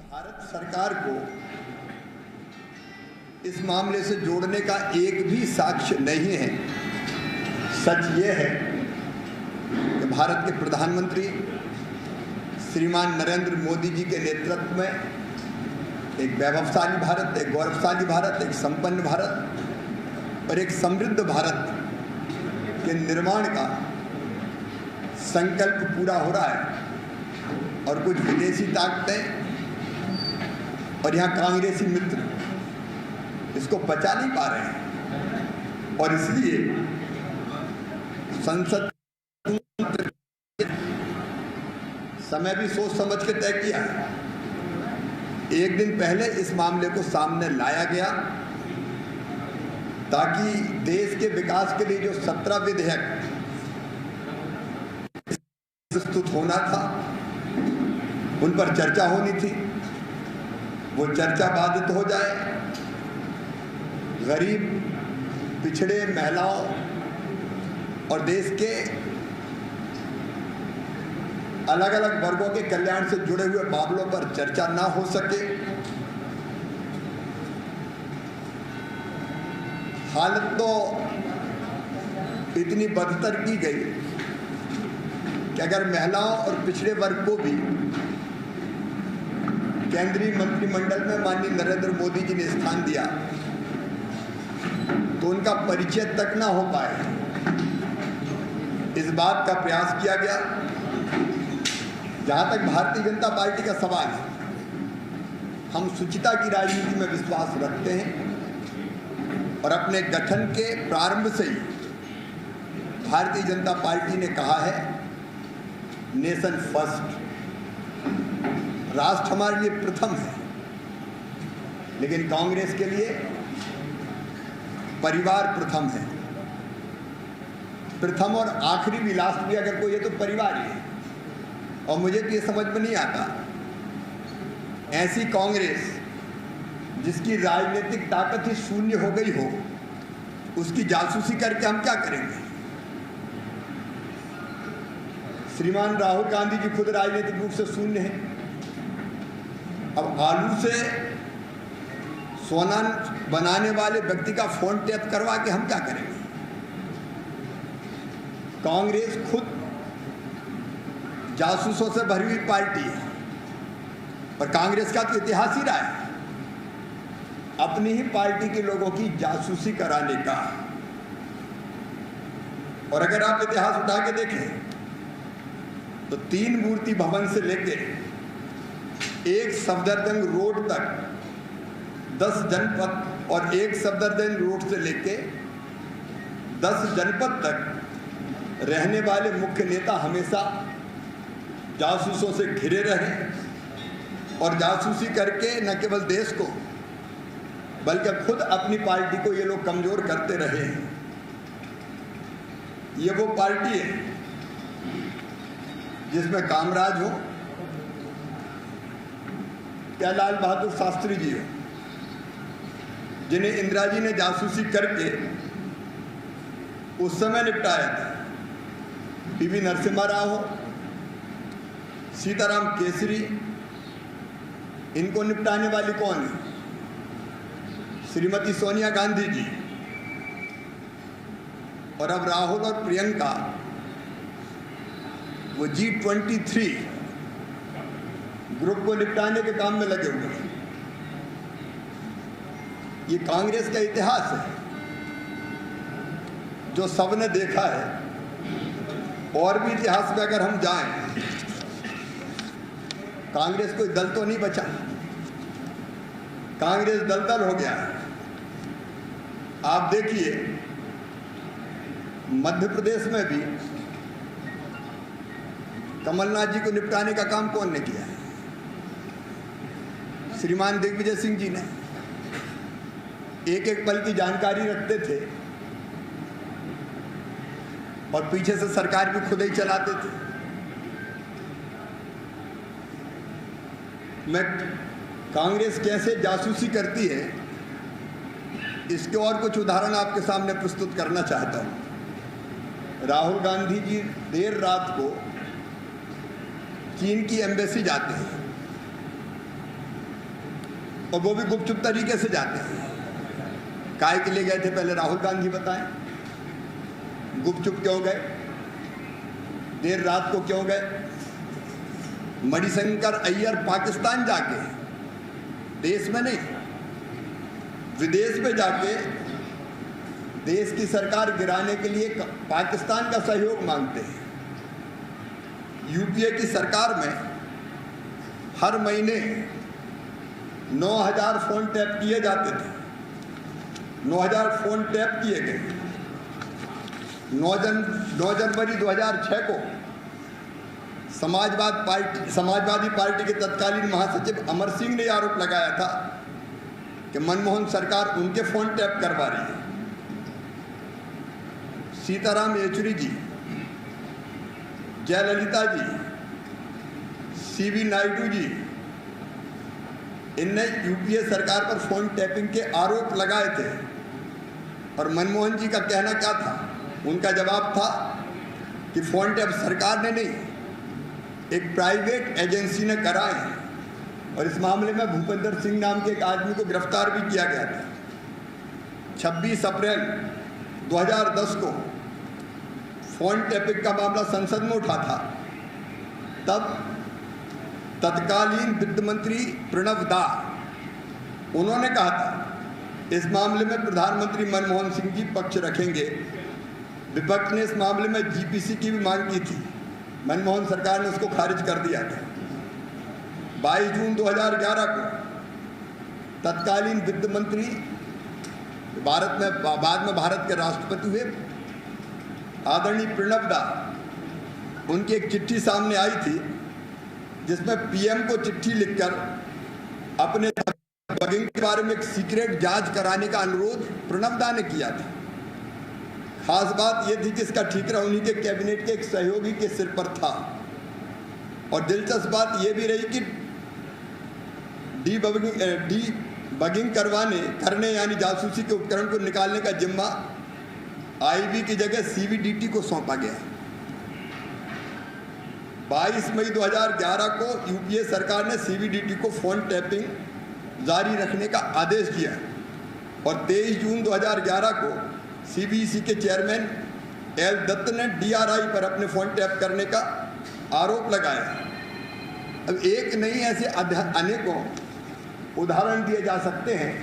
भारत सरकार को इस मामले से जोड़ने का एक भी साक्ष्य नहीं है। सच ये है कि भारत के प्रधानमंत्री श्रीमान नरेंद्र मोदी जी के नेतृत्व में एक वैभवशाली भारत, एक गौरवशाली भारत, एक संपन्न भारत और एक समृद्ध भारत के निर्माण का संकल्प पूरा हो रहा है और कुछ विदेशी ताकतें और यहाँ कांग्रेसी मित्र इसको पचा नहीं पा रहे हैं और इसलिए संसद समय भी सोच समझ के तय किया। एक दिन पहले इस मामले को सामने लाया गया ताकि देश के विकास के लिए जो 17 विधेयक प्रस्तुत होना था उन पर चर्चा होनी थी, वो चर्चा बाधित हो जाए। गरीब, पिछड़े, महिलाओं और देश के अलग अलग वर्गों के कल्याण से जुड़े हुए मामलों पर चर्चा ना हो सके। हालत तो इतनी बदतर की गई कि अगर महिलाओं और पिछड़े वर्ग को भी केंद्रीय मंत्रिमंडल में माननीय नरेंद्र मोदी जी ने स्थान दिया तो उनका परिचय तक ना हो पाए। इस बात का प्रयास किया गया। जहां तक भारतीय जनता पार्टी का सवाल है, हम शुचिता की राजनीति में विश्वास रखते हैं और अपने गठन के प्रारंभ से ही भारतीय जनता पार्टी ने कहा है नेशन फर्स्ट, राष्ट्र हमारे लिए प्रथम है। लेकिन कांग्रेस के लिए परिवार प्रथम है। प्रथम और आखिरी भी, लास्ट भी अगर कोई है तो परिवार ही है। और मुझे तो ये समझ में नहीं आता, ऐसी कांग्रेस जिसकी राजनीतिक ताकत ही शून्य हो गई हो, उसकी जासूसी करके हम क्या करेंगे। श्रीमान राहुल गांधी जी खुद राजनीतिक रूप से शून्य हैं। अब आलू से सोना बनाने वाले व्यक्ति का फोन टैप करवा के हम क्या करेंगे। कांग्रेस खुद जासूसों से भरी हुई पार्टी है और कांग्रेस का तो इतिहास ही रहा है अपनी ही पार्टी के लोगों की जासूसी कराने का। और अगर आप इतिहास उठा के देखें तो 3 मूर्ति भवन से लेके एक सफदरजंग रोड तक 10 जनपद और एक सफदरजंग रोड से लेके 10 जनपद तक रहने वाले मुख्य नेता हमेशा जासूसों से घिरे रहे और जासूसी करके न केवल देश को बल्कि खुद अपनी पार्टी को ये लोग कमजोर करते रहे हैं। ये वो पार्टी है जिसमें कामराज हो या लाल बहादुर शास्त्री जी हो, जिन्हें इंदिरा जी ने जासूसी करके उस समय निपटाया था। पीवी नरसिम्हा राव हो, सीताराम केसरी, इनको निपटाने वाली कौन है? श्रीमती सोनिया गांधी जी। और अब राहुल और प्रियंका वो G23 ग्रुप को निपटाने के काम में लगे हुए हैं। ये कांग्रेस का इतिहास है जो सबने देखा है। और भी इतिहास में अगर हम जाएं, कांग्रेस कोई दल तो नहीं बचा, कांग्रेस दलदल हो गया है। आप देखिए मध्य प्रदेश में भी कमलनाथ जी को निपटाने का काम कौन ने किया है? श्रीमान दिग्विजय सिंह जी ने। एक एक पल की जानकारी रखते थे और पीछे से सरकार भी खुद ही चलाते थे। मैं कांग्रेस कैसे जासूसी करती है इसके और कुछ उदाहरण आपके सामने प्रस्तुत करना चाहता हूं। राहुल गांधी जी देर रात को चीन की एम्बेसी जाते हैं और वो भी गुपचुप तरीके से जाते हैं। काहे के लिए गए थे पहले राहुल गांधी बताएं, गुपचुप क्यों गए, देर रात को क्यों गए। मणिशंकर अय्यर पाकिस्तान जाके, देश में नहीं विदेश में जाके देश की सरकार गिराने के लिए पाकिस्तान का सहयोग मांगते हैं। यूपीए की सरकार में हर महीने 9000 फोन टैप किए जाते थे। 9000 फोन टैप किए गए। 9 जनवरी 2006 को समाजवादी पार्टी के तत्कालीन महासचिव अमर सिंह ने आरोप लगाया था कि मनमोहन सरकार उनके फोन टैप करवा रही है। सीताराम येचुरी जी, जयललिता जी, सीवी नायडू जी, इनने यूपीए सरकार पर फोन टैपिंग के आरोप लगाए थे। और मनमोहन जी का कहना क्या था? उनका जवाब था कि फोन टैप सरकार ने नहीं, एक प्राइवेट एजेंसी ने कराए हैं। और इस मामले में भूपेंद्र सिंह नाम के एक आदमी को गिरफ्तार भी किया गया था। 26 अप्रैल 2010 को फोन टैपिंग का मामला संसद में उठा था। तब तत्कालीन वित्त मंत्री प्रणव दा, उन्होंने कहा था इस मामले में प्रधानमंत्री मनमोहन सिंह जी पक्ष रखेंगे। विपक्ष ने इस मामले में जीपीसी की भी मांग की थी, मनमोहन सरकार ने उसको खारिज कर दिया था। 22 जून 2011 को तत्कालीन वित्त मंत्री बाद में भारत के राष्ट्रपति हुए आदरणीय प्रणव दा, उनकी एक चिट्ठी सामने आई थी जिसमें पीएम को चिट्ठी लिखकर अपने बगिंग के बारे में एक सीक्रेट जांच कराने का अनुरोध प्रणव दा ने किया था। खास बात यह थी कि इसका ठीकरा उन्हीं के कैबिनेट के एक सहयोगी के सिर पर था। और दिलचस्प बात यह भी रही कि डीबगिंग करने यानी जासूसी के उपकरण को निकालने का जिम्मा आईबी की जगह सीवीडीटी को सौंपा गया। 22 मई 2011 को यूपीए सरकार ने सीवीडीटी को फोन टैपिंग जारी रखने का आदेश दिया और 23 जून 2011 को सीबीसी के चेयरमैन एल दत्त ने डीआरआई पर अपने फोन टैप करने का आरोप लगाया। अब एक नहीं, ऐसे अनेकों उदाहरण दिए जा सकते हैं।